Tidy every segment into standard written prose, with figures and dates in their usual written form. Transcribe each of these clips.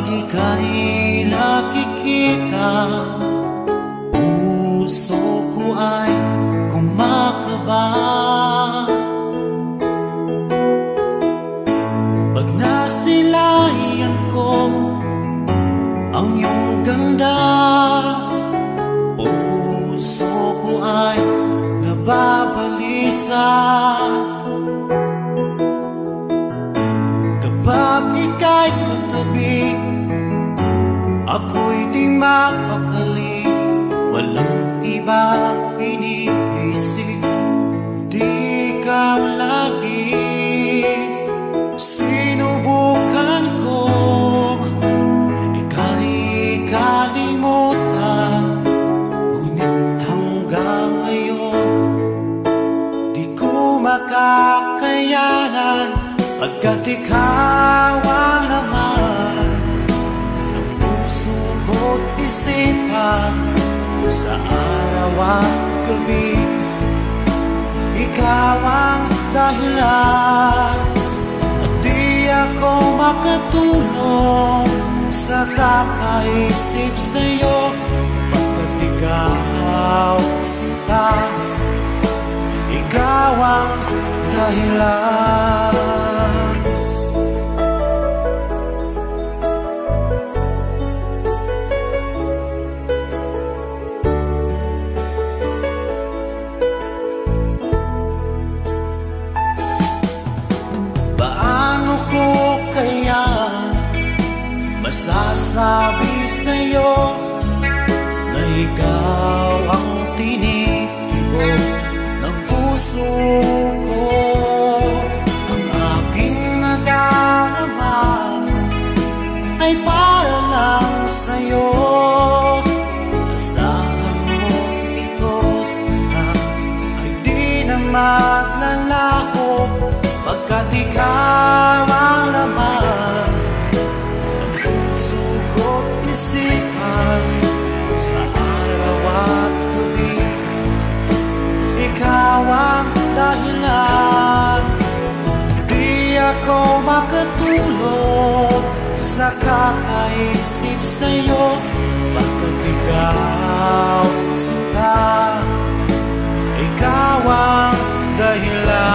Pag ika'y nakikita, puso ko ay kumakaba. Pag nasilayan ko ang iyong ganda, puso ko ay nababalisa. Kapag ika'y katabi, ako'y di mapakali. Walang ibang iniisip kundi ikaw lagi. Sinubukan ko ika'y kalimutan, ngunit hanggang ngayon di ko makakayanan. Pagkat ikaw ang laman ng puso ko't isipan, sa araw at gabi, ikaw ang dahilan. At di ako makatulog sa kakaisip sa'yo, pagkat ikaw sinta, ikaw ang dahilan. Masasabi sa'yo na ikaw ang tinitibok ng puso ko. Ang aking nadarama ay para lang sa'yo. Asahan mo ito sana ay di na maglalaho, pagkat ikaw ang laman sa araw at gabi, ikaw ang dahilan. Di ako makatulog sa kakaisip sa'yo, pagkat ikaw sinta, ikaw ang dahilan.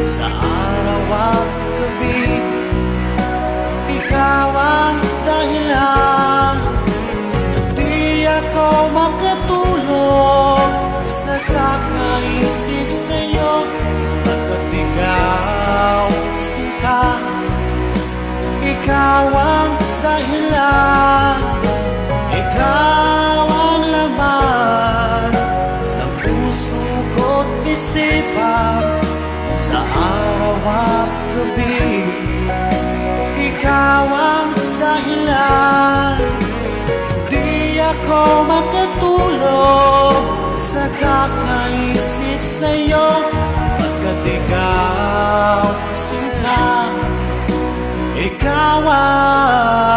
Sa araw at gabi, ikaw ang dahilan. Di ako makatulog sa kakaisip sa'yo, pagkat ikaw sinta, ikaw ang dahilan. Ikaw ang laman ng puso ko't isipan, sa araw at gabi, ikaw ang dahilan. Di ako makatulog sa kakaisip sa'yo, pagkat ikaw, 高啊。